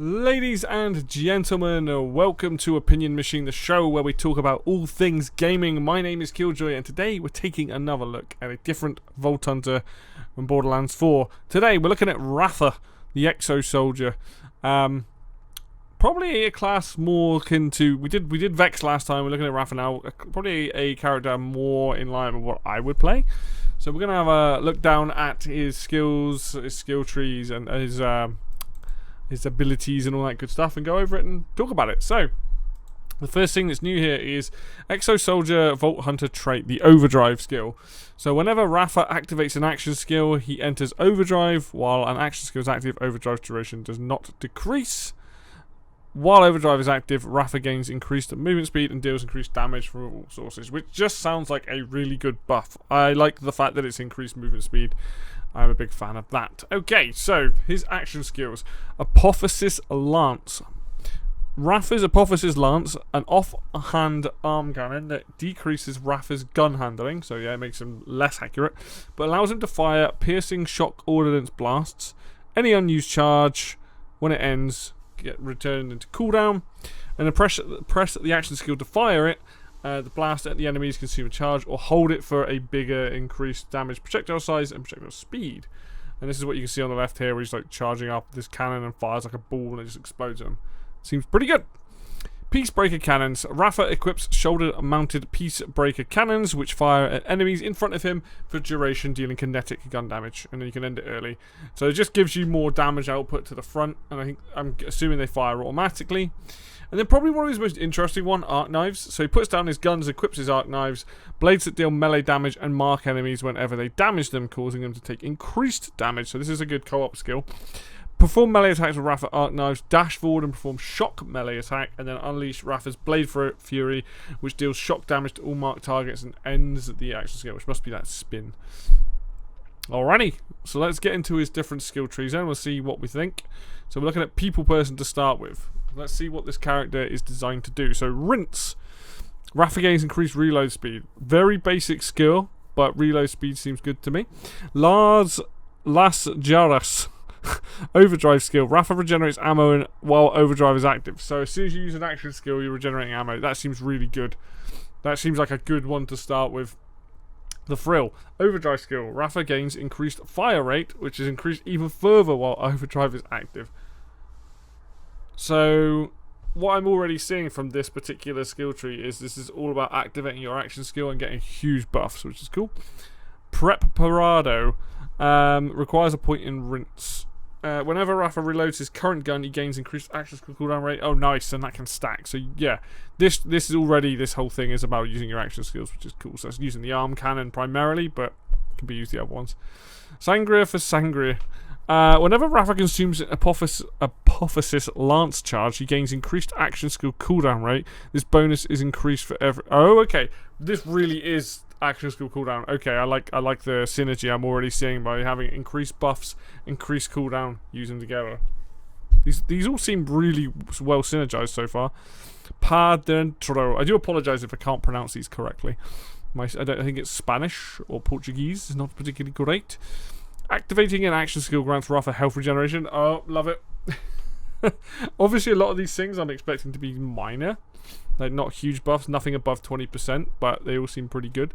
Ladies and gentlemen, welcome to Opinion Machine, the show where we talk about all things gaming. My name is Killjoy, and today we're taking another look at a different Vault Hunter from Borderlands 4. Today we're looking at Rafa, the Exo Soldier. Probably a class more akin to... We did Vex last time, we're looking at Rafa now. Probably a character more in line with what I would play. So we're going to have a look down at his skills, his skill trees, and his abilities and all that good stuff, and go over it and talk about it. So, the first thing that's new here is Exo Soldier Vault Hunter trait, the Overdrive skill. So whenever Rafa activates an action skill, he enters Overdrive. While an action skill is active, Overdrive duration does not decrease. While Overdrive is active, Rafa gains increased movement speed and deals increased damage from all sources, which just sounds like a really good buff. I like the fact that it's increased movement speed. I'm a big fan of that. Okay, so his action skills. Apophysis Lance. Rafa's Apophysis Lance, an offhand arm cannon that decreases Rafa's gun handling, so yeah, it makes him less accurate, but allows him to fire piercing shock ordnance blasts. Any unused charge, when it ends, get returned into cooldown, and then press the action skill to fire it. The blast at the enemies consume a charge, or hold it for a bigger increased damage, projectile size, and projectile speed. And this is what you can see on the left here, where he's like charging up this cannon and fires like a ball and it just explodes him. Seems pretty good. Peacebreaker cannons. Rafa equips shoulder-mounted Peacebreaker cannons, which fire at enemies in front of him for duration, dealing kinetic gun damage, and then you can end it early. So it just gives you more damage output to the front, and I'm assuming they fire automatically. And then probably one of his most interesting one, arc knives. So he puts down his guns, equips his arc knives, blades that deal melee damage and mark enemies whenever they damage them, causing them to take increased damage. So this is a good co-op skill. Perform melee attacks with Rafa arc knives, dash forward and perform shock melee attack, and then unleash Rafa's Blade Fury, which deals shock damage to all marked targets and ends the action skill, which must be that spin. Alrighty, so let's get into his different skill trees and we'll see what we think. So we're looking at people person to start with. Let's see what this character is designed to do. So Rinse. Rafa gains increased reload speed. Very basic skill, but reload speed seems good to me. Las Jaras. Overdrive skill. Rafa regenerates ammo while Overdrive is active. So as soon as you use an action skill, you're regenerating ammo. That seems really good. That seems like a good one to start with. The Frill. Overdrive skill. Rafa gains increased fire rate, which is increased even further while Overdrive is active. So, what I'm already seeing from this particular skill tree is this is all about activating your action skill and getting huge buffs, which is cool. Preparado requires a point in Rinse. Whenever Rafa reloads his current gun, he gains increased action skill cooldown rate. Oh, nice, and that can stack. So, yeah, this is already, this whole thing is about using your action skills, which is cool. So, it's using the arm cannon primarily, but can be used the other ones. Sangria for Sangria. Whenever Rafa consumes an Apophysis Lance charge, he gains increased action skill cooldown rate. This bonus is increased for every... Oh, okay. This really is action skill cooldown. Okay, I like the synergy I'm already seeing by having increased buffs, increased cooldown, using together. These all seem really well synergized so far. Pa dentro. I do apologize if I can't pronounce these correctly. I think it's Spanish or Portuguese. It's not particularly great. Activating an action skill grants Rafa health regeneration. Oh, love it. Obviously, a lot of these things I'm expecting to be minor. Like, not huge buffs, nothing above 20%, but they all seem pretty good.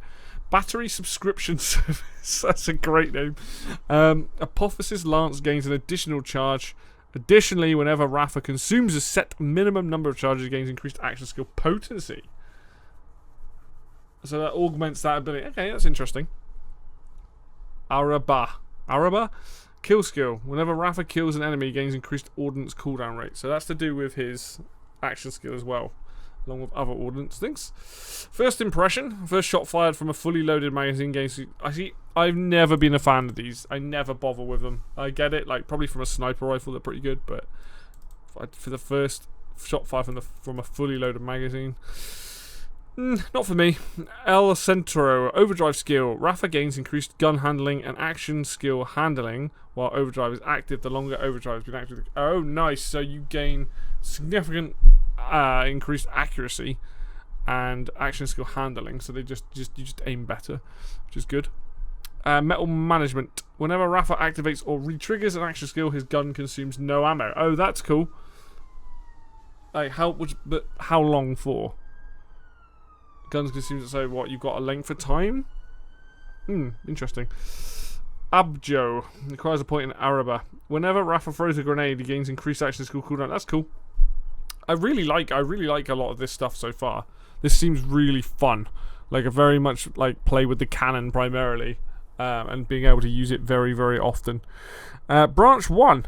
Battery subscription service. That's a great name. Apophysis Lance gains an additional charge. Additionally, whenever Rafa consumes a set minimum number of charges, he gains increased action skill potency. So that augments that ability. Okay, that's interesting. Araba? Kill skill. Whenever Rafa kills an enemy, he gains increased ordnance cooldown rate. So that's to do with his action skill as well, along with other ordnance things. First impression. First shot fired from a fully loaded magazine gains... I've never been a fan of these. I never bother with them. I get it, like, probably from a sniper rifle, they're pretty good, but for the first shot fired from a fully loaded magazine... not for me. El Centro. Overdrive skill. Rafa gains increased gun handling and action skill handling while Overdrive is active. The longer Overdrive has been active. Oh, nice. So you gain significant increased accuracy and action skill handling. So they you just aim better, which is good. Metal management. Whenever Rafa activates or re-triggers an action skill, his gun consumes no ammo. Oh, that's cool. Like but how long for? Guns consume to say what you've got a length of time. Interesting. Abjo requires a point in Araba. Whenever Rafa throws a grenade, he gains increased action skill cooldown. That's cool. I really like a lot of this stuff so far. This seems really fun. Like a very much like play with the cannon primarily, and being able to use it very, very often. Branch 1,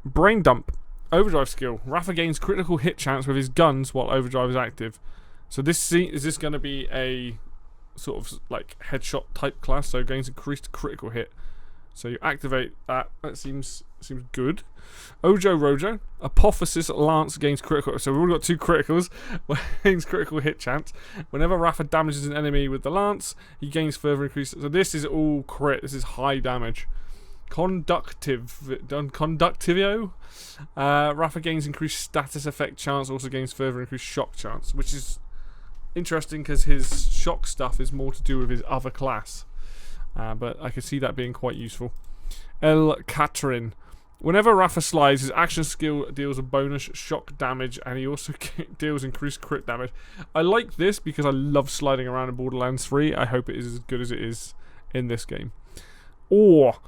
Brain Dump, Overdrive skill. Rafa gains critical hit chance with his guns while Overdrive is active. So is this going to be a sort of like headshot type class? So gains increased critical hit. So you activate that. That seems good. Ojo Rojo, Apophysis Lance gains critical. So we've already got 2 criticals. Gains critical hit chance. Whenever Rafa damages an enemy with the lance, he gains further increase. So this is all crit. This is high damage. Conductivio. Rafa gains increased status effect chance. Also gains further increased shock chance, which is interesting because his shock stuff is more to do with his other class. But I can see that being quite useful. El Catrin. Whenever Rafa slides, his action skill deals a bonus shock damage, and he also deals increased crit damage. I like this because I love sliding around in Borderlands 3. I hope it is as good as it is in this game. Or,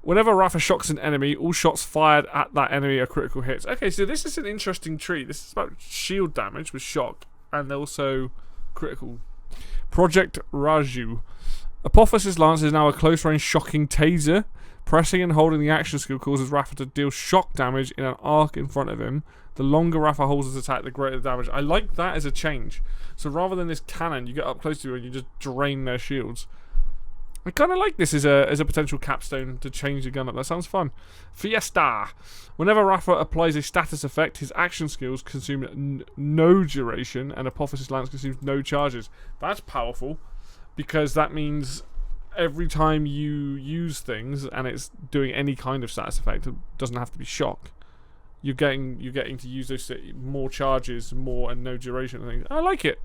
whenever Rafa shocks an enemy, all shots fired at that enemy are critical hits. Okay, so this is an interesting tree. This is about shield damage with shock, and also critical. Project Raju. Apophysis Lance is now a close-range shocking taser. Pressing and holding the action skill causes Rafa to deal shock damage in an arc in front of him. The longer Rafa holds his attack, the greater the damage. I like that as a change. So rather than this cannon, you get up close to it and you just drain their shields. I kind of like this as a potential capstone to change the gun up. That sounds fun. Fiesta. Whenever Rafa applies a status effect, his action skills consume no duration, and Apophysis Lance consumes no charges. That's powerful, because that means every time you use things and it's doing any kind of status effect, it doesn't have to be shock. You're getting to use those more charges, more and no duration and things. I like it.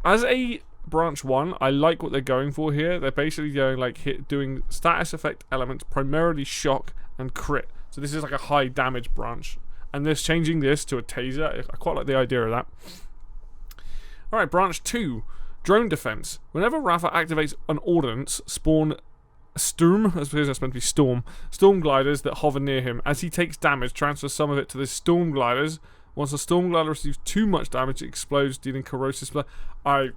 As a branch 1, I like what they're going for here. They're basically going like doing status effect elements, primarily shock and crit. So this is like a high damage branch, and they're changing this to a taser. I quite like the idea of that. All right, branch 2. Drone defense. Whenever Rafa activates an ordnance, spawn Sturm, I suppose that's meant to be storm gliders that hover near him. As he takes damage, transfer some of it to the storm gliders. Once the storm glider receives too much damage, it explodes, dealing corrosive splash.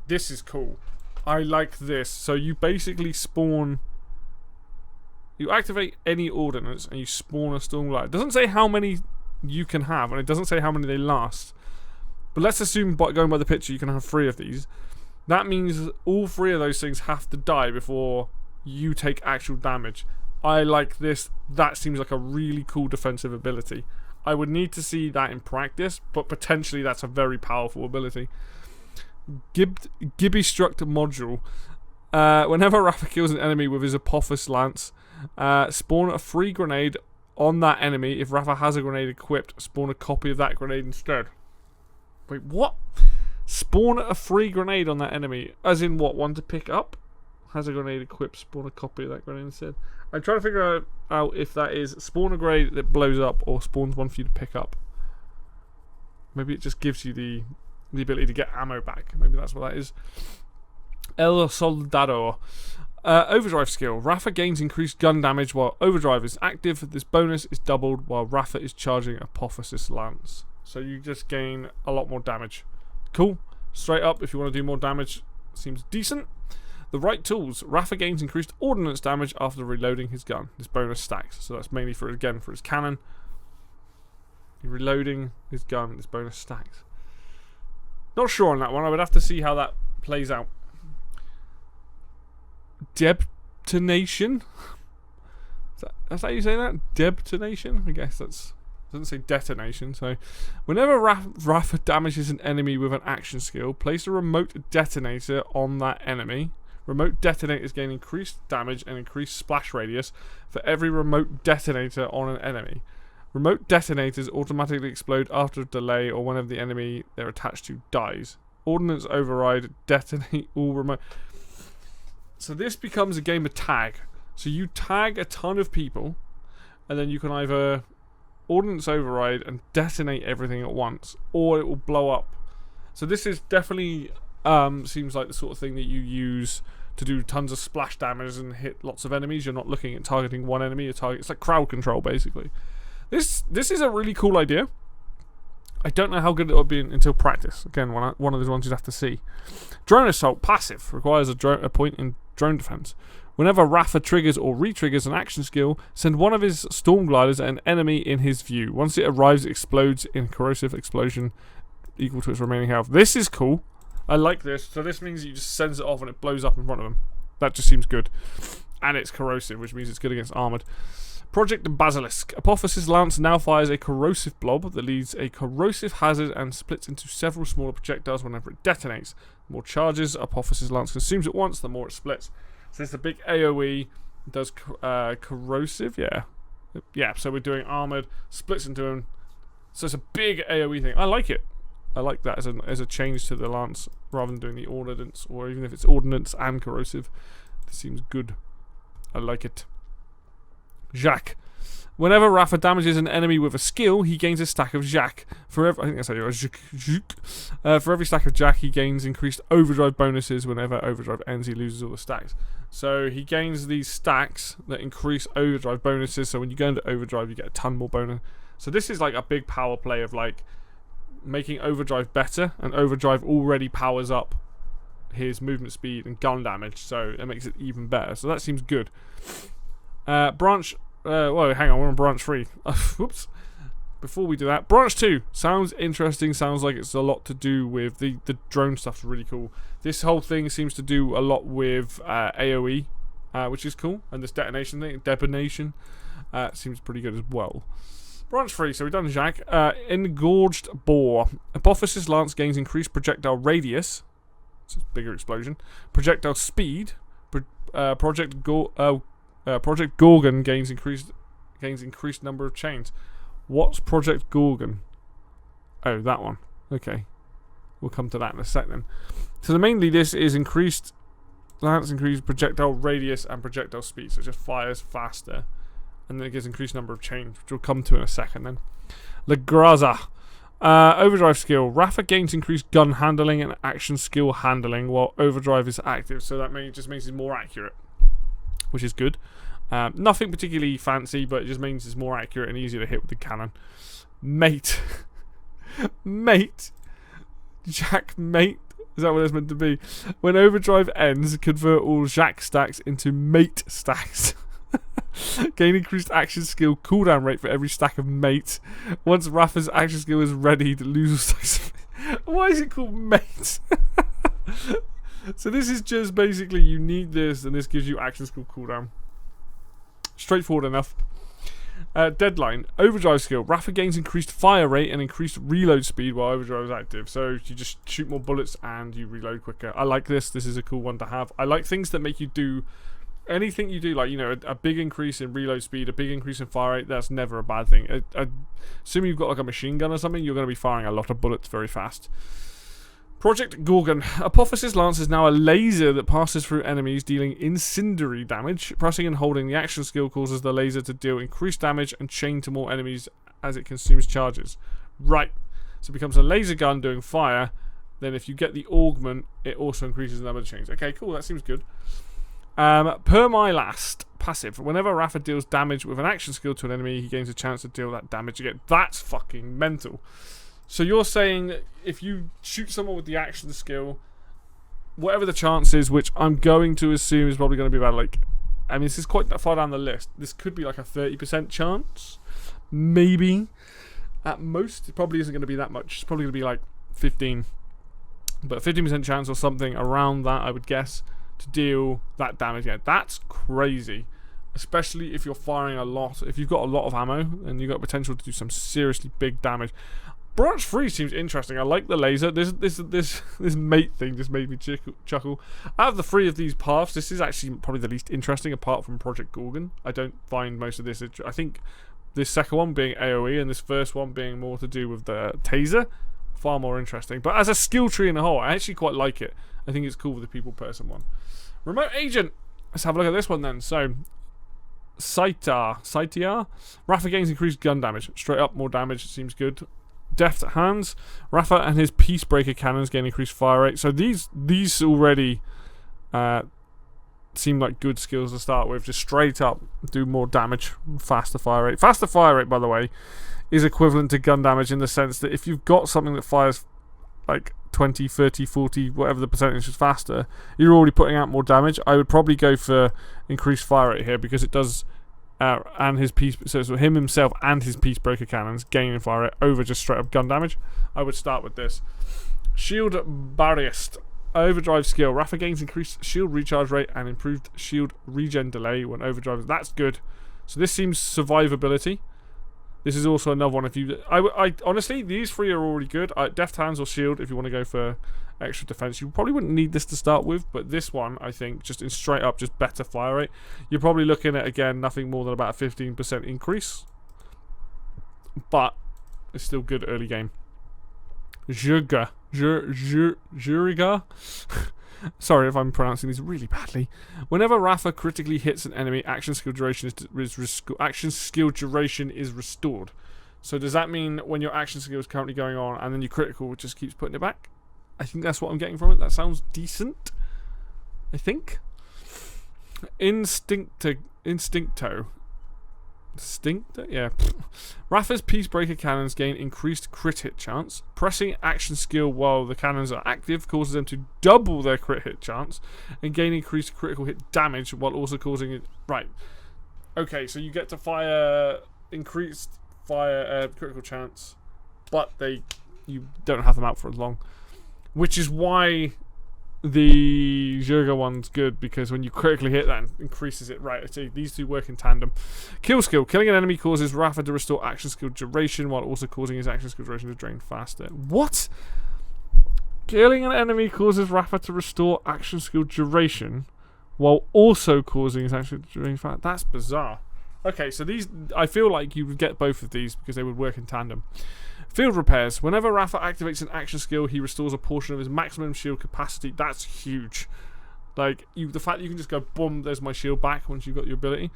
This is cool. I like this. So you basically spawn. You activate any ordnance and you spawn a storm glider. It doesn't say how many you can have, and it doesn't say how many they last. But let's assume, going by the picture, you can have 3 of these. That means all 3 of those things have to die before you take actual damage. I like this. That seems like a really cool defensive ability. I would need to see that in practice, but potentially that's a very powerful ability. Gibby Struct module. Whenever Rafa kills an enemy with his Apophis Lance, spawn a free grenade on that enemy. If Rafa has a grenade equipped, spawn a copy of that grenade instead. Wait, what? Spawn a free grenade on that enemy. As in what? One to pick up? Has a grenade equipped, spawn a copy of that grenade instead. I'm trying to figure out if that is spawn a grenade that blows up or spawns one for you to pick up. Maybe it just gives you the ability to get ammo back. Maybe that's what that is. El Soldado. Overdrive skill. Rafa gains increased gun damage while Overdrive is active. This bonus is doubled while Rafa is charging Apophysis Lance. So you just gain a lot more damage. Cool. Straight up, if you want to do more damage, seems decent. The right tools. Rafa gains increased ordnance damage after reloading his gun. This bonus stacks. So that's mainly for his cannon. Reloading his gun, this bonus stacks. Not sure on that one. I would have to see how that plays out. Debtonation? That's how you say that? Debtonation? I guess that's... Doesn't say detonation. So whenever Rafa damages an enemy with an action skill, place a remote detonator on that enemy. Remote detonators gain increased damage and increased splash radius for every remote detonator on an enemy. Remote detonators automatically explode after a delay or whenever the enemy they're attached to dies. Ordnance override, detonate all remote. So this becomes a game of tag. So you tag a ton of people, and then you can either ordnance override, and detonate everything at once, or it will blow up. So this is definitely seems like the sort of thing that you use to do tons of splash damage and hit lots of enemies. You're not looking at targeting one enemy. It's like crowd control, basically. This is a really cool idea. I don't know how good it will be until practice. Again, one of those ones you'd have to see. Drone assault passive requires a point in drone defense. Whenever Rafa triggers or re-triggers an action skill, send one of his storm gliders at an enemy in his view. Once it arrives, it explodes in corrosive explosion equal to its remaining health. This is cool. I like this. So this means you just sends it off and it blows up in front of him. That just seems good. And it's corrosive, which means it's good against armoured. Project Basilisk. Apophysis Lance now fires a corrosive blob that leads a corrosive hazard and splits into several smaller projectiles whenever it detonates. The more charges Apophysis Lance consumes at once, the more it splits. So it's a big AoE. It does corrosive, yeah. Yeah, so we're doing armoured, splits into them. So it's a big AoE thing. I like it. I like that as a change to the lance rather than doing the ordnance, or even if it's ordnance and corrosive. This seems good. I like it. Jacques. Whenever Rafa damages an enemy with a skill, he gains a stack of Jacques. I think that's how you Jacques. For every stack of Jacques, he gains increased overdrive bonuses. Whenever overdrive ends, he loses all the stacks. So he gains these stacks that increase overdrive bonuses. So when you go into overdrive, you get a ton more bonus. So this is like a big power play of like making overdrive better, and overdrive already powers up his movement speed and gun damage, so it makes it even better. So that seems good. Branch. Whoa, hang on, we're on branch 3. Whoops. Before we do that, branch 2 sounds interesting. Sounds like it's a lot to do with the drone stuff's really cool. This whole thing seems to do a lot with AoE, which is cool, and this detonation thing, seems pretty good as well. Branch 3, so we've done Jacques. Engorged Boar. Apophysis Lance gains increased projectile radius. So it's a bigger explosion. Projectile speed. Project Gorgon gains increased number of chains. What's Project Gorgon? Oh, that one. Okay. We'll come to that in a sec then. So mainly this is increased lance, increased projectile radius and projectile speed. So it just fires faster. And then it gives increased number of chains, which we'll come to in a second then. La Graza. Overdrive skill. Rafa gains increased gun handling and action skill handling while overdrive is active. So that just means he's more accurate, which is good. Nothing particularly fancy, but it just means it's more accurate and easier to hit with the cannon. Mate. Mate. Jacques Mate. Is that what it's meant to be? When overdrive ends, convert all Jacques stacks into mate stacks. Gain increased action skill cooldown rate for every stack of mate. Once Rafa's action skill is ready to lose stacks. Why is it called mate? So this is just basically you need this, and this gives you action skill cooldown. Straightforward enough. Deadline. Overdrive skill. Rafa gains increased fire rate and increased reload speed while overdrive is active. So you just shoot more bullets and you reload quicker. I like this. This is a cool one to have. I like things that make you do anything you do, like, you know, a big increase in reload speed, a big increase in fire rate. That's never a bad thing. Assuming you've got like a machine gun or something, you're going to be firing a lot of bullets very fast. Project Gorgon. Apophysis Lance is now a laser that passes through enemies, dealing incendiary damage. Pressing and holding the action skill causes the laser to deal increased damage and chain to more enemies as it consumes charges. Right. So it becomes a laser gun doing fire. Then if you get the augment, it also increases the number of chains. Okay, cool. That seems good. Per my last passive. Whenever Rafa deals damage with an action skill to an enemy, he gains a chance to deal that damage again. That's fucking mental. So you're saying that if you shoot someone with the action skill, whatever the chance is, which I'm going to assume is probably going to be about, like, I mean, this is quite far down the list. This could be like a 30% chance. Maybe. At most. It probably isn't going to be that much. It's probably going to be like 15. But 15% chance or something around that, I would guess, to deal that damage. Yeah, that's crazy. Especially if you're firing a lot. If you've got a lot of ammo and you've got potential to do some seriously big damage. Branch 3 seems interesting. I like the laser. This mate thing just made me chuckle. Out of the 3 of these paths, this is actually probably the least interesting apart from Project Gorgon. I don't find most of this. I think this second one being AoE and this first one being more to do with the taser, far more interesting. But as a skill tree in a whole, I actually quite like it. I think it's cool with the people person one. Remote agent. Let's have a look at this one then. So, Saitar. Rafa gains increased gun damage. Straight up, more damage. Seems good. Deft hands. Rafa and his Peacebreaker cannons gain increased fire rate. So these already seem like good skills to start with. Just straight up do more damage. Faster fire rate. Faster fire rate, by the way, is equivalent to gun damage in the sense that if you've got something that fires like 20, 30, 40, whatever the percentage is faster, you're already putting out more damage. I would probably go for increased fire rate here because it does, and his so him himself and his Peacebreaker cannons gaining fire rate over just straight up gun damage. I would start with this. Shield Barriest. Overdrive skill. Rafa gains increased shield recharge rate and improved shield regen delay when overdrive. That's good. So this seems survivability. This is also another one. If you, I honestly, these three are already good. Deft hands or shield, if you want to go for extra defense, you probably wouldn't need this to start with. But this one, I think, just in straight up, just better fire rate. You're probably looking at again nothing more than about a 15% increase, but it's still good early game. Juriga. Sorry if I'm pronouncing these really badly. Whenever Rafa critically hits an enemy, action skill duration is restored. So does that mean when your action skill is currently going on and then your critical just keeps putting it back? I think that's what I'm getting from it. That sounds decent. I think. Instincto. Yeah. Rafa's Peacebreaker cannons gain increased crit hit chance. Pressing action skill while the cannons are active causes them to double their crit hit chance and gain increased critical hit damage while also causing it. Right. Okay, so you get to fire increased critical chance, but you don't have them out for as long, which is why the Zerga one's good, because when you critically hit that, it increases it. Right, so these two work in tandem. Kill skill. Killing an enemy causes Rafa to restore action skill duration while also causing his action skill duration to drain faster. What? Killing an enemy causes Rafa to restore action skill duration while also causing his action skill duration faster. That's bizarre. Okay, so these, I feel like you would get both of these because they would work in tandem. Field repairs. Whenever Rafa activates an action skill, he restores a portion of his maximum shield capacity. That's huge. Like, the fact that you can just go, boom, there's my shield back once you've got your ability.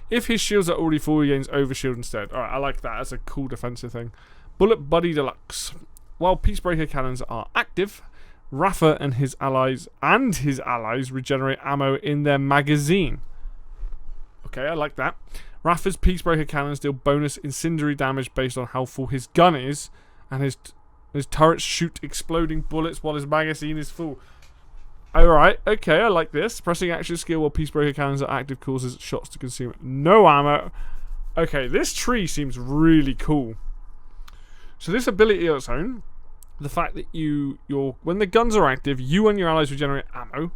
If his shields are already full, he gains overshield instead. Alright, I like that. That's a cool defensive thing. Bullet Buddy Deluxe. While Peacebreaker cannons are active, Rafa and his allies regenerate ammo in their magazine. Okay, I like that. Rafa's Peacebreaker cannons deal bonus incendiary damage based on how full his gun is, and his turrets shoot exploding bullets while his magazine is full. Alright, okay, I like this. Pressing action skill while Peacebreaker cannons are active causes shots to consume no ammo. Okay, this tree seems really cool. So this ability on its own, the fact that when the guns are active, you and your allies regenerate ammo.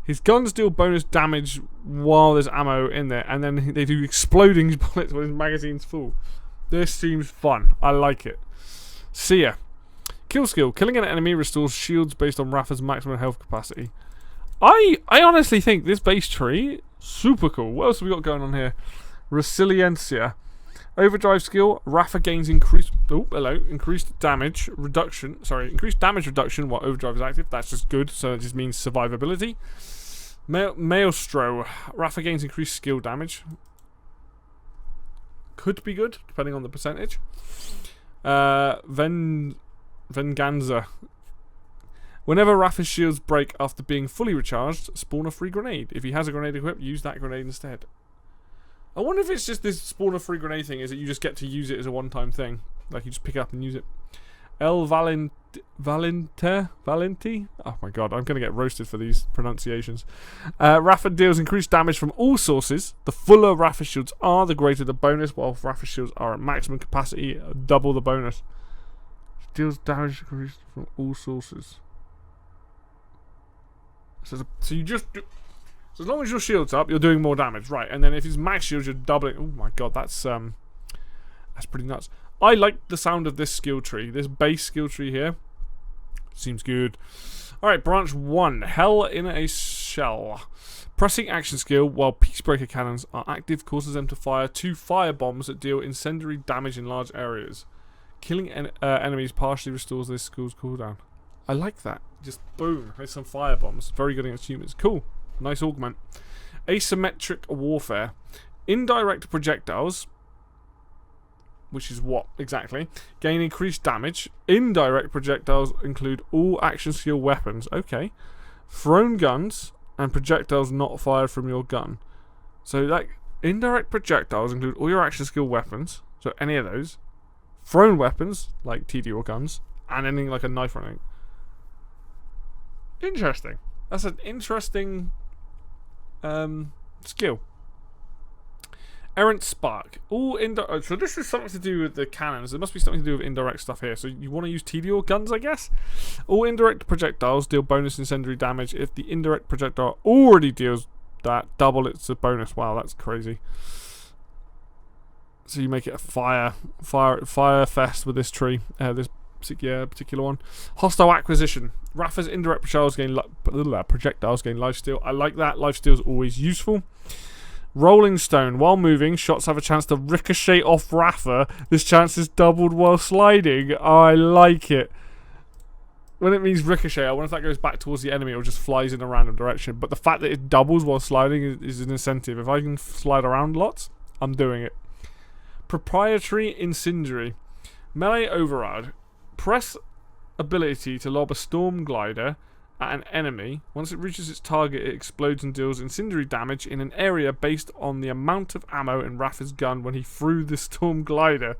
His guns deal bonus damage while there's ammo in there, and then they do exploding bullets when his magazine's full. This seems fun. I like it. See ya. Kill skill. Killing an enemy restores shields based on Rafa's maximum health capacity. I honestly think this base tree, super cool. What else have we got going on here? Resiliencia. Overdrive skill. Rafa gains increased damage reduction. Increased damage reduction while overdrive is active. That's just good. So it just means survivability. Maelstro. Rafa gains increased skill damage. Could be good, depending on the percentage. Venganza. Whenever Rafa's shields break after being fully recharged, spawn a free grenade. If he has a grenade equipped, use that grenade instead. I wonder if it's just this spawn a free grenade thing, is that you just get to use it as a one-time thing. Like, you just pick it up and use it. Valenti? Oh my god, I'm going to get roasted for these pronunciations. Rafa deals increased damage from all sources. The fuller Rafa shields are, the greater the bonus, while Rafa shields are at maximum capacity, double the bonus. Deals damage increased from all sources. So you just do... So as long as your shield's up, you're doing more damage, right? And then if it's max shields, you're doubling. Oh my god, that's pretty nuts. I like the sound of this skill tree. This base skill tree here seems good. All right, branch 1, Hell in a Shell. Pressing action skill while Peacebreaker cannons are active causes them to fire 2 fire bombs that deal incendiary damage in large areas. Killing enemies partially restores this skill's cooldown. I like that. Just boom, there's some fire bombs. Very good against humans. Cool. Nice augment. Asymmetric warfare. Indirect projectiles, which is what exactly, gain increased damage. Indirect projectiles include all action skill weapons. Okay. Thrown guns and projectiles not fired from your gun. So like indirect projectiles include all your action skill weapons. So any of those. Thrown weapons like TD or guns, and anything like a knife or anything. Interesting. That's an interesting skill. Errant Spark. So this is something to do with the cannons. There must be something to do with indirect stuff here. So you want to use TD or guns, I guess? All indirect projectiles deal bonus incendiary damage. If the indirect projectile already deals that, double its bonus. Wow, that's crazy. So you make it a fire fest with this tree. This particular one. Hostile acquisition. Rafa's indirect projectiles gain lifesteal. I like that. Lifesteal is always useful. Rolling Stone. While moving, shots have a chance to ricochet off Rafa. This chance is doubled while sliding. Oh, I like it. When it means ricochet, I wonder if that goes back towards the enemy or just flies in a random direction. But the fact that it doubles while sliding is an incentive. If I can slide around lots, I'm doing it. Proprietary Incendiary. Melee Override. Press ability to lob a storm glider at an enemy. Once it reaches its target, it explodes and deals incendiary damage in an area based on the amount of ammo in Rafa's gun when he threw the storm glider.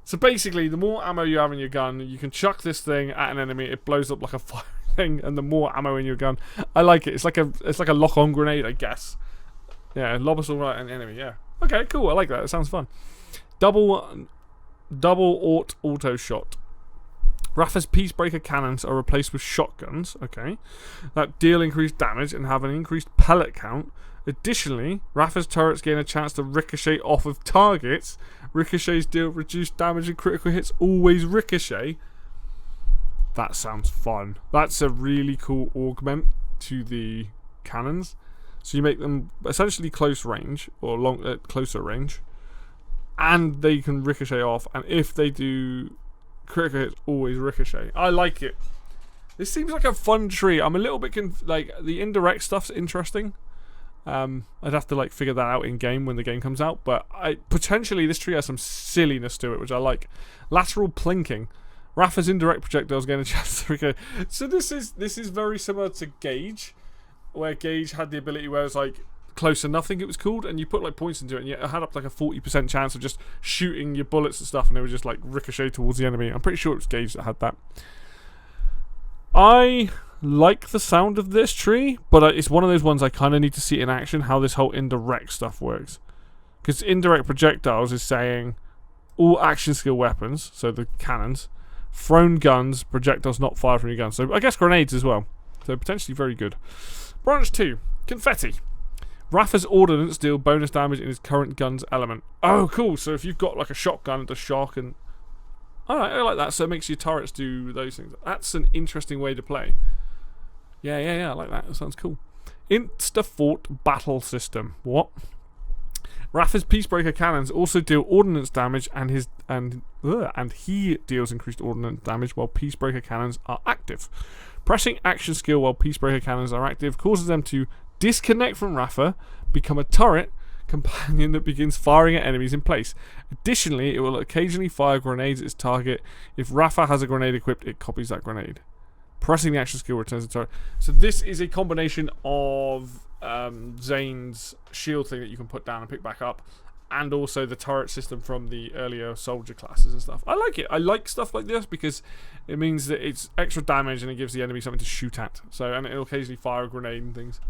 So basically, the more ammo you have in your gun, you can chuck this thing at an enemy, it blows up like a fire thing, and the more ammo in your gun. I like it. It's like a lock-on grenade, I guess. Yeah, lob a storm glider at an enemy, yeah. Okay, cool, I like that. It sounds fun. Double auto shot. Rafa's Peacebreaker cannons are replaced with shotguns, okay, that deal increased damage and have an increased pellet count. Additionally, Rafa's turrets gain a chance to ricochet off of targets. Ricochets deal reduced damage and critical hits always ricochet. That sounds fun. That's a really cool augment to the cannons. So you make them essentially close range, or closer range, and they can ricochet off, and if they do critical hits, always ricochet. I like it. This seems like a fun tree. I'm a little bit like the indirect stuff's interesting. I'd have to like figure that out in game when the game comes out, but potentially this tree has some silliness to it, which I like. Lateral plinking. Rafa's indirect projectiles gain a chance to ricochet. So this is very similar to Gauge, where Gauge had the ability where it's like close enough, I think it was called, and you put like points into it, and you had up like a 40% chance of just shooting your bullets and stuff, and they would just like ricochet towards the enemy. I'm pretty sure it was Gauge that had that. I like the sound of this tree, but it's one of those ones I kind of need to see in action how this whole indirect stuff works. Because indirect projectiles is saying all action skill weapons, so the cannons, thrown guns, projectiles not fired from your guns. So I guess grenades as well. So potentially very good. Branch 2. Confetti. Rafa's ordnance deal bonus damage in his current gun's element. Oh, cool. So if you've got like a shotgun, the shock, and alright, I like that. So it makes your turrets do those things. That's an interesting way to play. Yeah, I like that. That sounds cool. Insta-Fort Battle System. What? Rafa's Peacebreaker cannons also deal ordnance damage, and he deals increased ordnance damage while Peacebreaker cannons are active. Pressing action skill while Peacebreaker cannons are active causes them to disconnect from Rafa, become a turret companion that begins firing at enemies in place. Additionally, it will occasionally fire grenades at its target. If Rafa has a grenade equipped, it copies that grenade. Pressing the action skill returns the turret. So this is a combination of Zane's shield thing that you can put down and pick back up, and also the turret system from the earlier soldier classes and stuff. I like it. I like stuff like this because it means that it's extra damage and it gives the enemy something to shoot at. So, and it'll occasionally fire a grenade and things.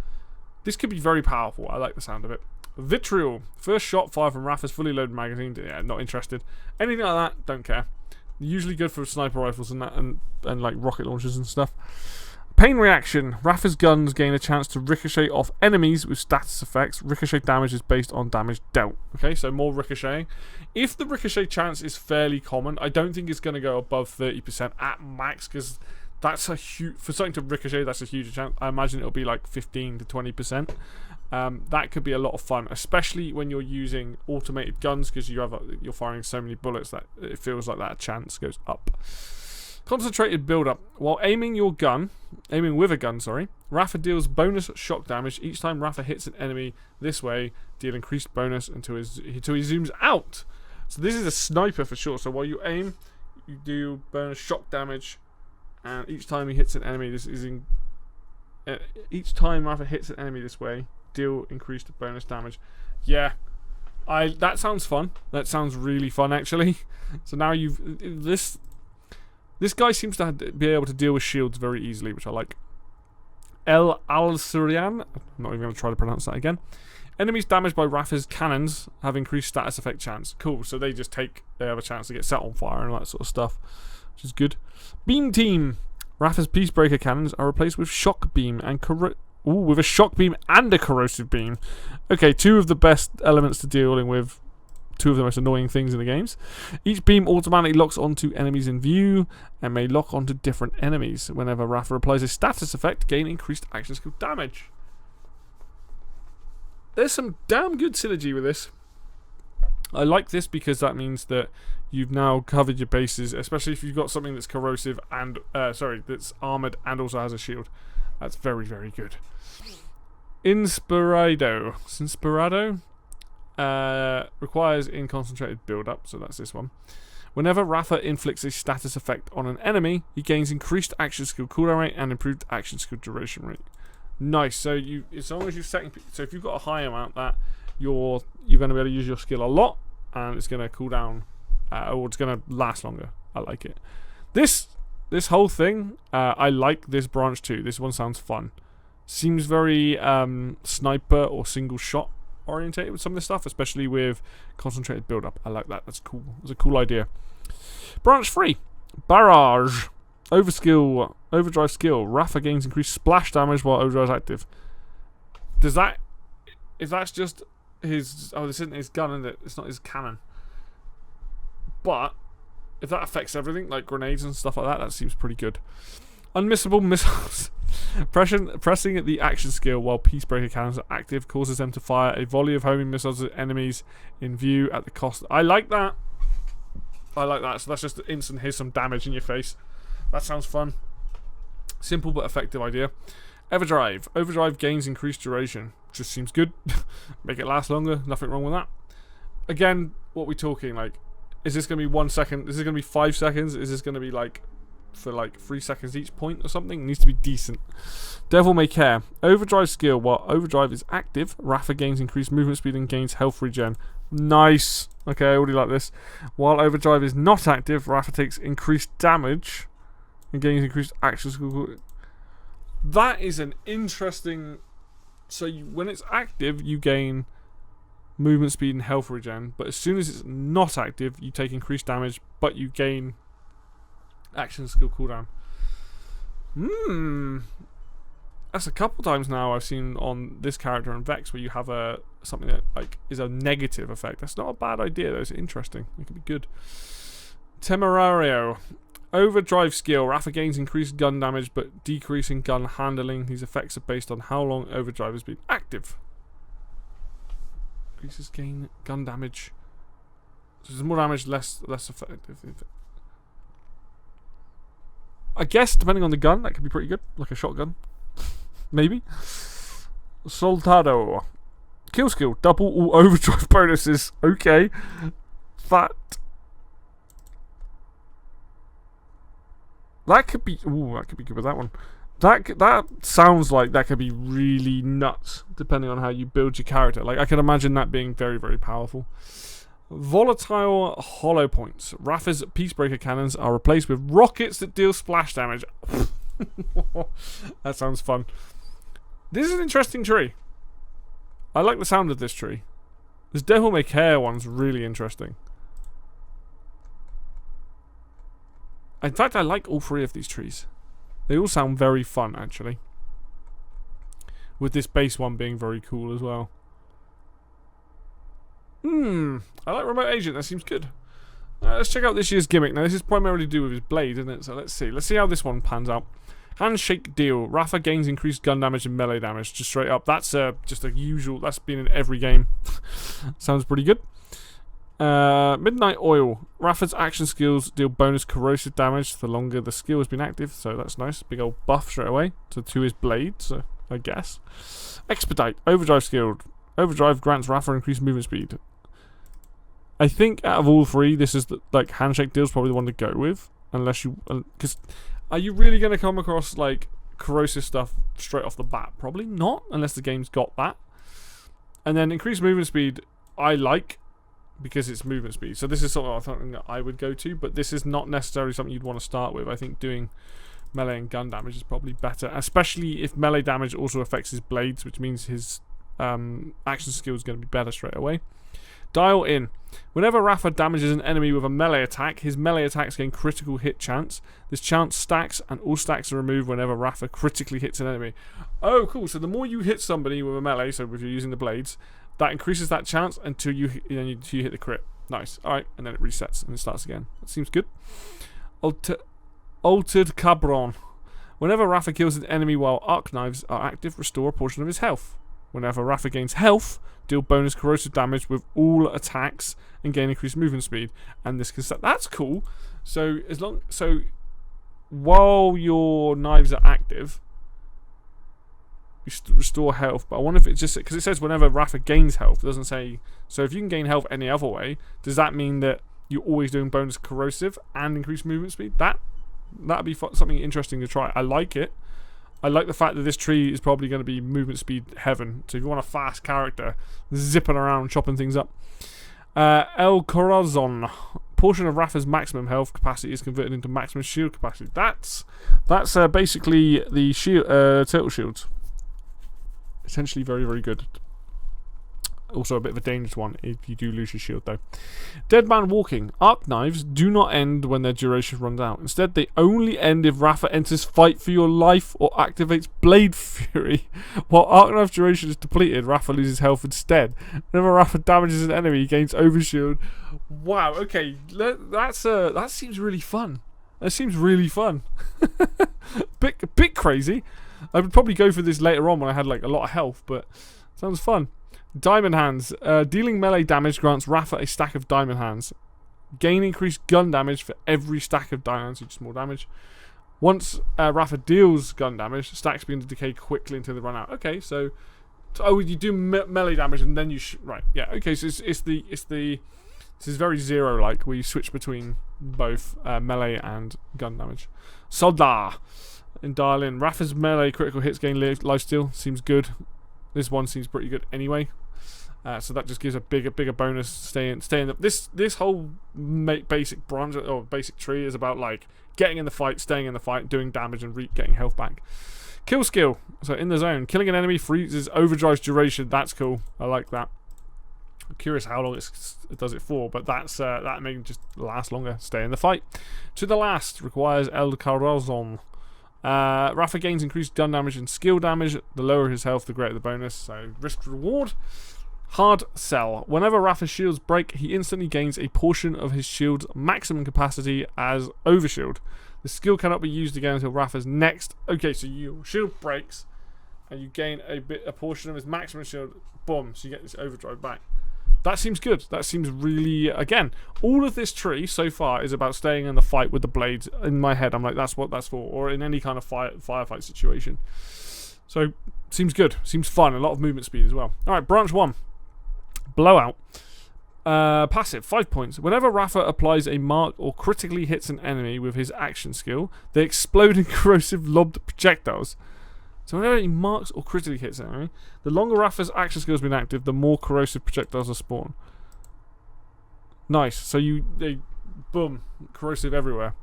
This could be very powerful. I like the sound of it. Vitriol. First shot fired from Rafa's fully loaded magazine. Yeah, not interested. Anything like that, don't care. Usually good for sniper rifles and that, and like rocket launchers and stuff. Pain reaction. Rafa's guns gain a chance to ricochet off enemies with status effects. Ricochet damage is based on damage dealt. Okay, so more ricocheting. If the ricochet chance is fairly common, I don't think it's going to go above 30% at max, because that's a huge, for something to ricochet, that's a huge chance. I imagine it'll be like 15 to 20%. That could be a lot of fun, especially when you're using automated guns, because you're firing so many bullets that it feels like that chance goes up. Concentrated build-up. While aiming with a gun, Rafa deals bonus shock damage each time Rafa hits an enemy this way. deal increased bonus until he zooms out. So this is a sniper for sure. So while you aim, you do bonus shock damage, and each time he hits an enemy, each time Rafa hits an enemy this way, deal increased bonus damage. Yeah, that sounds fun. That sounds really fun actually. So now this guy seems to be able to deal with shields very easily, which I like. El Al-Surian, I'm not even going to try to pronounce that again. Enemies damaged by Rafa's cannons have increased status effect chance. Cool, so they have a chance to get set on fire and all that sort of stuff, which is good. Beam team. Rafa's Peacebreaker cannons are replaced with shock beam and with a shock beam and a corrosive beam. Okay, two of the best elements to dealing with two of the most annoying things in the games. Each beam automatically locks onto enemies in view and may lock onto different enemies. Whenever Rafa applies a status effect, gain increased action skill damage. There's some damn good synergy with this. I like this because that means that you've now covered your bases, especially if you've got something that's corrosive and that's armored and also has a shield. That's very, very good. Inspirado requires in concentrated build-up, so that's this one. Whenever Rafa inflicts a status effect on an enemy, he gains increased action skill cooldown rate and improved action skill duration rate. Nice. So as long as you're setting, so if you've got a high amount, that you're going to be able to use your skill a lot, and it's going to cool down, or it's going to last longer. I like it. This whole thing, I like this branch too. This one sounds fun. Seems very sniper or single shot orientated with some of this stuff, especially with concentrated build up. I like that. That's cool. It's a cool idea. Branch 3, barrage. Overdrive skill. Rafa gains increased splash damage while overdrive is active. Does that, if that's just his, this isn't his gun, is it? It's not his cannon. But if that affects everything, like grenades and stuff like that, that seems pretty good. Unmissable missiles. Pressing the action skill while Peacebreaker cannons are active causes them to fire a volley of homing missiles at enemies in view at the cost. I like that. So that's just instant, here's some damage in your face. That sounds fun. Simple but effective idea. Overdrive. Overdrive gains increased duration. Just seems good. Make it last longer. Nothing wrong with that. Again, what we talking, like, is this going to be 1 second? Is this going to be 5 seconds? Is this going to be like for like 3 seconds each point or something? It needs to be decent. Devil May Care. Overdrive skill. While overdrive is active, Rafa gains increased movement speed and gains health regen. Nice. Okay, I already like this. While overdrive is not active, Rafa takes increased damage and gains increased action skill. That is an interesting. So when it's active, you gain movement speed and health regen, but as soon as it's not active, you take increased damage, but you gain action skill cooldown. That's a couple times now I've seen on this character in Vex where you have something that like is a negative effect. That's not a bad idea though. It's interesting. It could be good. Temerario. Overdrive skill. Rafa gains increased gun damage but decreasing gun handling. These effects are based on how long overdrive has been active. Increases gain gun damage. So there's more damage, less effective. I guess depending on the gun, that could be pretty good, like a shotgun, maybe. Soldado. Kill skill. Double all overdrive bonuses. Okay, that could be. Ooh, that could be good with that one. That sounds like that could be really nuts, depending on how you build your character. Like I can imagine that being very, very powerful. Volatile hollow points. Rafa's Peacebreaker cannons are replaced with rockets that deal splash damage. That sounds fun. This is an interesting tree. I like the sound of this tree. This Devil May Care one's really interesting. In fact, I like all three of these trees. They all sound very fun, actually. With this base one being very cool as well. I like Remote Agent. That seems good. Let's check out this year's gimmick. Now, this is primarily to do with his blade, isn't it? So let's see. Let's see how this one pans out. Handshake deal. Rafa gains increased gun damage and melee damage. Just straight up. That's just a usual. That's been in every game. Sounds pretty good. Midnight Oil. Rafa's action skills deal bonus corrosive damage the longer the skill has been active, so that's nice. Big old buff straight away to his blade, so I guess. Expedite. Overdrive skill. Overdrive grants Rafa increased movement speed. I think out of all three, this is the, like, handshake deal's probably the one to go with, unless you, because are you really going to come across like corrosive stuff straight off the bat? Probably not, unless the game's got that. And then increased movement speed, I like, because it's movement speed. So this is sort of something that I would go to, but this is not necessarily something you'd want to start with. I think doing melee and gun damage is probably better, especially if melee damage also affects his blades, which means his action skill is going to be better straight away. Dial in. Whenever Rafa damages an enemy with a melee attack, his melee attacks gain critical hit chance. This chance stacks, and all stacks are removed whenever Rafa critically hits an enemy. Oh, cool. So the more you hit somebody with a melee, so if you're using the blades, that increases that chance until you hit the crit. Nice. Alright, and then it resets and it starts again. That seems good. Altered Cabron. Whenever Rafa kills an enemy while arc knives are active, restore a portion of his health. Whenever Rafa gains health, deal bonus corrosive damage with all attacks and gain increased movement speed. And this can set. That's cool. So while your knives are active, you restore health. But I wonder if it's just because it says whenever Rafa gains health. It doesn't say. So if you can gain health any other way, does that mean that you're always doing bonus corrosive and increased movement speed? That'd be something interesting to try. I like it. I like the fact that this tree is probably going to be movement speed heaven. So if you want a fast character zipping around, chopping things up. El Corazon. Portion of Rafa's maximum health capacity is converted into maximum shield capacity. That's basically the shield, turtle shields. Essentially very, very good. Also a bit of a dangerous one if you do lose your shield though. Dead Man Walking. Arc knives do not end when their duration runs out. Instead, they only end if Rafa enters fight for your life or activates Blade Fury. While arc knife duration is depleted, Rafa loses health instead. Whenever Rafa damages an enemy, he gains overshield. Wow, okay. That seems really fun. That seems really fun. bit crazy. I would probably go for this later on when I had like a lot of health, but sounds fun. Diamond Hands. Dealing melee damage grants Rafa a stack of Diamond Hands. Gain increased gun damage for every stack of Diamond Hands, so just more damage. Once Rafa deals gun damage, stacks begin to decay quickly until they run out. Okay, so you do melee damage and then you right? Yeah. Okay, so this is very Zero-like, where you switch between both melee and gun damage. Soldar. And dial in. Rafa's melee critical hits gain lifesteal. Seems good. This one seems pretty good anyway. So that just gives a bigger bonus. Stay in. This whole basic branch or basic tree is about like getting in the fight, staying in the fight, doing damage, and getting health back. Kill skill. So in the zone, killing an enemy freezes overdrive's duration. That's cool. I like that. I'm curious how long it does it for, but that may just last longer. Stay in the fight. To the last requires El Corazon. Rafa gains increased gun damage and skill damage. The lower his health, the greater the bonus. So risk reward. Hard sell. Whenever Rafa's shields break, he instantly gains a portion of his shield's maximum capacity as overshield. The skill cannot be used again until Rafa's next. Okay, so your shield breaks, and you gain a portion of his maximum shield. Boom! So you get this overdrive back. That seems good. That seems really... Again, all of this tree so far is about staying in the fight with the blades. In my head, I'm like, that's what that's for. Or in any kind of firefight situation. So, seems good. Seems fun. A lot of movement speed as well. Alright, branch 1. Blowout. Passive, 5 points. Whenever Rafa applies a mark or critically hits an enemy with his action skill, they explode in corrosive lobbed projectiles. So whenever he marks or critically hits an enemy, the longer Rafa's action skill has been active, the more corrosive projectiles are spawned. Nice. So boom, corrosive everywhere.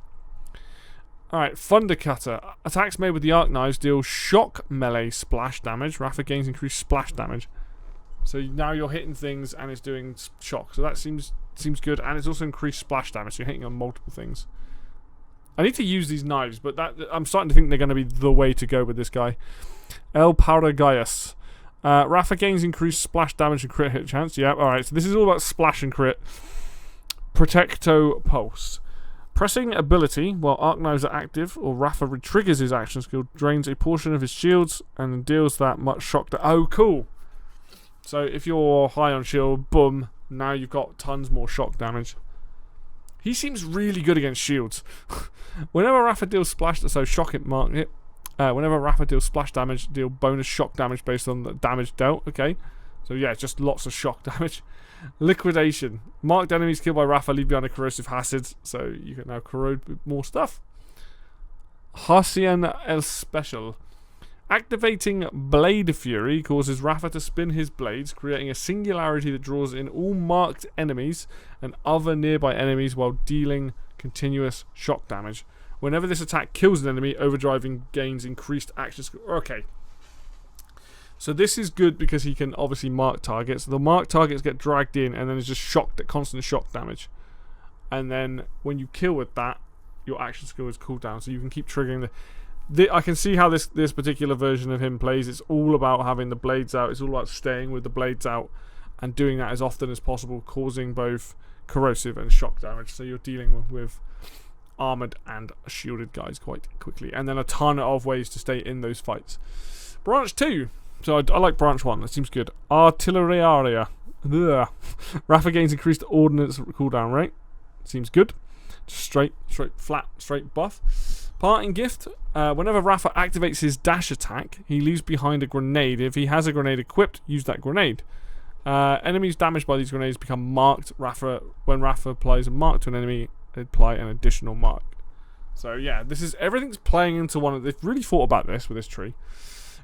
Alright, Thunder Cutter. Attacks made with the arc knives deal shock melee splash damage. Rafa gains increased splash damage. So now you're hitting things and it's doing shock. So that seems good, and it's also increased splash damage. So you're hitting on multiple things. I need to use these knives, but I'm starting to think they're going to be the way to go with this guy. El Paragaius. Rafa gains increased splash damage and crit hit chance. Yeah, alright. So this is all about splash and crit. Protecto Pulse. Pressing ability while arc knives are active, or Rafa retriggers his action skill, drains a portion of his shields and deals that much shock. Oh, cool. So if you're high on shield, boom, now you've got tons more shock damage. He seems really good against shields. Whenever Rafa deals splash, so shock it, mark it. Whenever Rafa deals splash damage, deal bonus shock damage based on the damage dealt. Okay, So yeah, just lots of shock damage. Liquidation. Marked enemies killed by Rafa leave behind a corrosive hazard, so you can now corrode with more stuff. Hacian El Special. Activating Blade Fury causes Rafa to spin his blades, creating a singularity that draws in all marked enemies and other nearby enemies while dealing continuous shock damage. Whenever this attack kills an enemy, overdriving gains increased action skill. Okay. So this is good because he can obviously mark targets. The marked targets get dragged in and then it's just shocked at constant shock damage. And then when you kill with that, your action skill is cooled down. So you can keep triggering I can see how this particular version of him plays. It's all about having the blades out. It's all about staying with the blades out and doing that as often as possible, causing both corrosive and shock damage. So you're dealing with armored and shielded guys quite quickly. And then a ton of ways to stay in those fights. Branch 2. So I like branch 1. That seems good. Artilleriaria. Rafa gains increased ordnance cooldown rate. Seems good. Just straight buff. Parting gift. Whenever Rafa activates his dash attack, he leaves behind a grenade. If he has a grenade equipped, use that grenade. Enemies damaged by these grenades become marked. When Rafa applies a mark to an enemy, they apply an additional mark. So yeah, everything's playing into one of. They've really thought about this with this tree.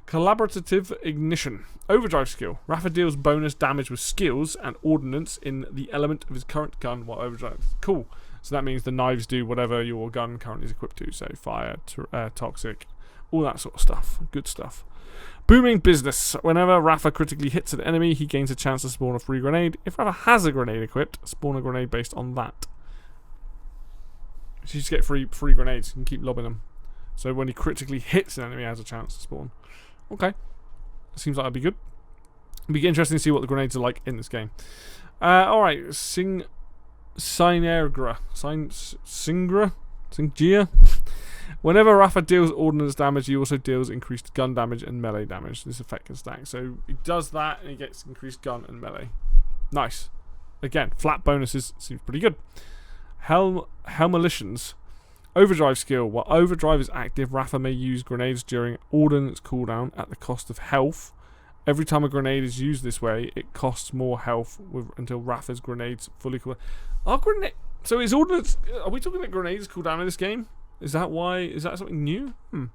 Collaborative Ignition. Overdrive skill. Rafa deals bonus damage with skills and ordnance in the element of his current gun while overdrive. Cool. So that means the knives do whatever your gun currently is equipped to. So fire, toxic, all that sort of stuff. Good stuff. Booming Business. Whenever Rafa critically hits an enemy, he gains a chance to spawn a free grenade. If Rafa has a grenade equipped, spawn a grenade based on that. So you just get free grenades. You can keep lobbing them. So when he critically hits an enemy, he has a chance to spawn. Okay. Seems like that'd be good. It'd be interesting to see what the grenades are like in this game. Alright. Synergra. Singra? Whenever Rafa deals ordnance damage, he also deals increased gun damage and melee damage. This effect can stack. So he does that and he gets increased gun and melee. Nice. Again, flat bonuses seems pretty good. Helmolitions. Overdrive skill. While overdrive is active, Rafa may use grenades during ordnance cooldown at the cost of health. Every time a grenade is used this way, it costs more health until Rafa's grenades fully cool. So is ordnance? Are we talking about grenades cooldown in this game? Is that why? Is that something new? I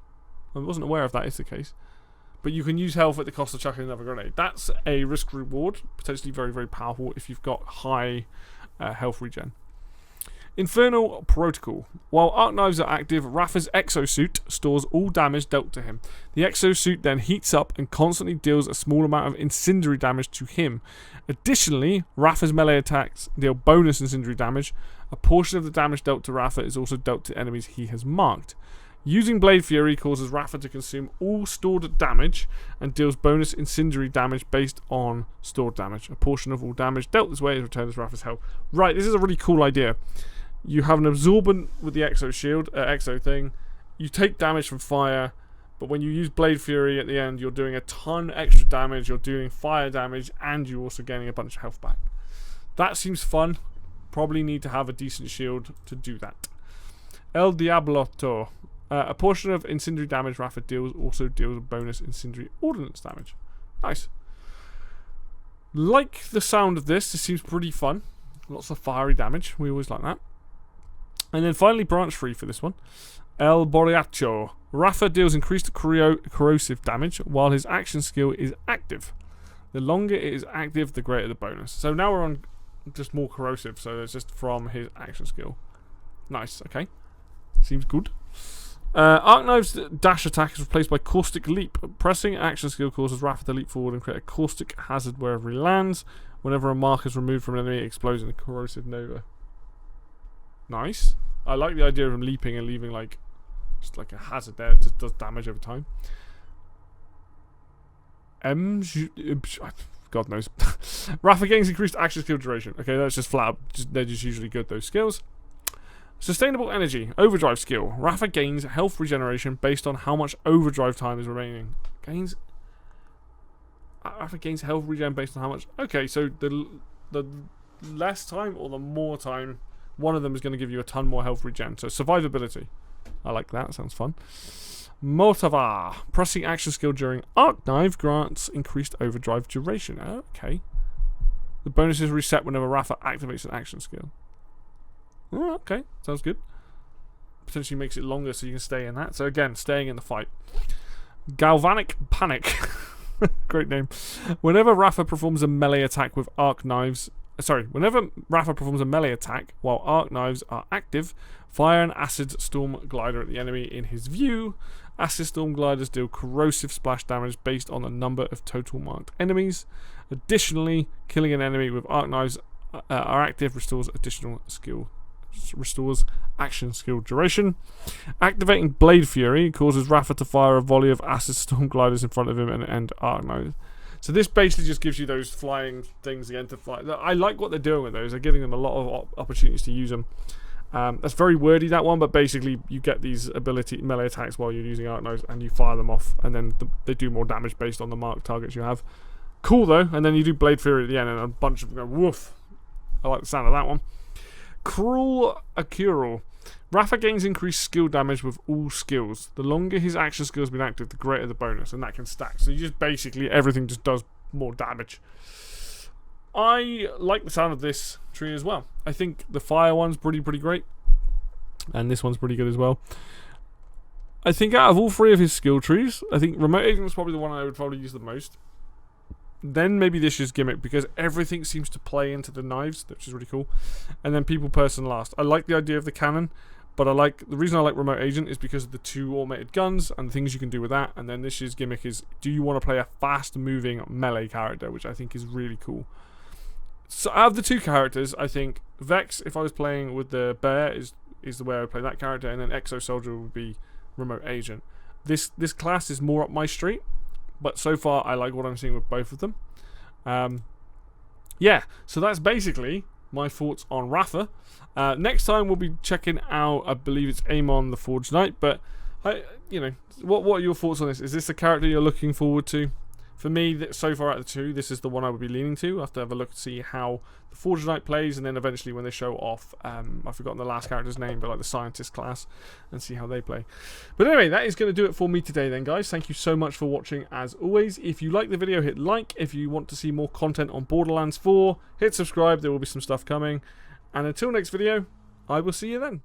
wasn't aware if that is the case. But you can use health at the cost of chucking another grenade. That's a risk reward, potentially very, very powerful if you've got high health regen. Infernal Protocol. While arc knives are active, Rafa's exosuit stores all damage dealt to him. The exosuit then heats up and constantly deals a small amount of incendiary damage to him. Additionally, Rafa's melee attacks deal bonus incendiary damage. A portion of the damage dealt to Rafa is also dealt to enemies he has marked. Using Blade Fury causes Rafa to consume all stored damage and deals bonus incendiary damage based on stored damage. A portion of all damage dealt this way is returned as Rafa's health. Right, this is a really cool idea. You have an absorbent with the exo thing. You take damage from fire, but when you use Blade Fury at the end, you're doing a ton extra damage. You're doing fire damage, and you're also gaining a bunch of health back. That seems fun. Probably need to have a decent shield to do that. El Diabloto. A portion of incendiary damage Rafa deals also deals a bonus incendiary ordnance damage. Nice. Like the sound of this. This seems pretty fun. Lots of fiery damage. We always like that. And then finally, branch 3 for this one. El Borracho. Rafa deals increased corrosive damage while his action skill is active. The longer it is active, the greater the bonus. So now we're on just more corrosive, so it's just from his action skill. Nice, okay. Seems good. Arc Knife's dash attack is replaced by Caustic Leap. Pressing action skill causes Rafa to leap forward and create a caustic hazard wherever he lands. Whenever a mark is removed from an enemy, it explodes in a corrosive nova. Nice. I like the idea of him leaping and leaving just like a hazard there. It just does damage over time. God knows. Rafa gains increased action skill duration. Okay, that's just flat up. They're just usually good, those skills. Sustainable Energy. Overdrive skill. Rafa gains health regeneration based on how much overdrive time is remaining. Rafa gains health regen based on how much... Okay, so the less time or the more time, one of them is going to give you a ton more health regen. So survivability. I like that. Sounds fun. Motavar. Pressing action skill during Arc Knife grants increased overdrive duration. Okay. The bonus is reset whenever Rafa activates an action skill. Oh, okay. Sounds good. Potentially makes it longer so you can stay in that. So again, staying in the fight. Galvanic Panic. Great name. Whenever Rafa performs a melee attack with arc knives... whenever Rafa performs a melee attack while arc knives are active, fire an acid storm glider at the enemy in his view. Acid storm gliders deal corrosive splash damage based on the number of total marked enemies. Additionally, killing an enemy with arc knives are active restores action skill duration. Activating Blade Fury causes Rafa to fire a volley of acid storm gliders in front of him and end arc knives. So this basically just gives you those flying things again to fly. I like what they're doing with those. They're giving them a lot of opportunities to use them. That's very wordy, that one, but basically you get these melee attacks while you're using arc knives and you fire them off, and then they do more damage based on the marked targets you have. Cool though, and then you do Blade Fury at the end and a bunch of them go woof. I like the sound of that one. Cruel Akural. Rafa gains increased skill damage with all skills. The longer his action skill has been active, the greater the bonus, and that can stack. So you just basically, everything just does more damage. I like the sound of this tree as well. I think the fire one's pretty great, and this one's pretty good as well. I think out of all three of his skill trees, I think Remote Agent is probably the one I would probably use the most. Then maybe this is Gimmick, because everything seems to play into the knives, which is really cool. And then People Person last. I like the idea of the cannon, but the reason I like Remote Agent is because of the 2 automated guns and the things you can do with that. And then this year's Gimmick is, do you want to play a fast-moving melee character, which I think is really cool. So out of the 2 characters, I think Vex, if I was playing with the bear, is the way I would play that character, and then Exo Soldier would be Remote Agent. This class is more up my street. But so far, I like what I'm seeing with both of them. Yeah, so that's basically my thoughts on Rafa. Next time, we'll be checking out, I believe it's Amon the Forged Knight. But, what are your thoughts on this? Is this a character you're looking forward to? For me, so far out of the 2, this is the one I would be leaning to. I have to have a look to see how the Forged Knight plays, and then eventually when they show off, I've forgotten the last character's name, but like the Scientist class, and see how they play. But anyway, that is going to do it for me today then, guys. Thank you so much for watching, as always. If you like the video, hit like. If you want to see more content on Borderlands 4, hit subscribe. There will be some stuff coming. And until next video, I will see you then.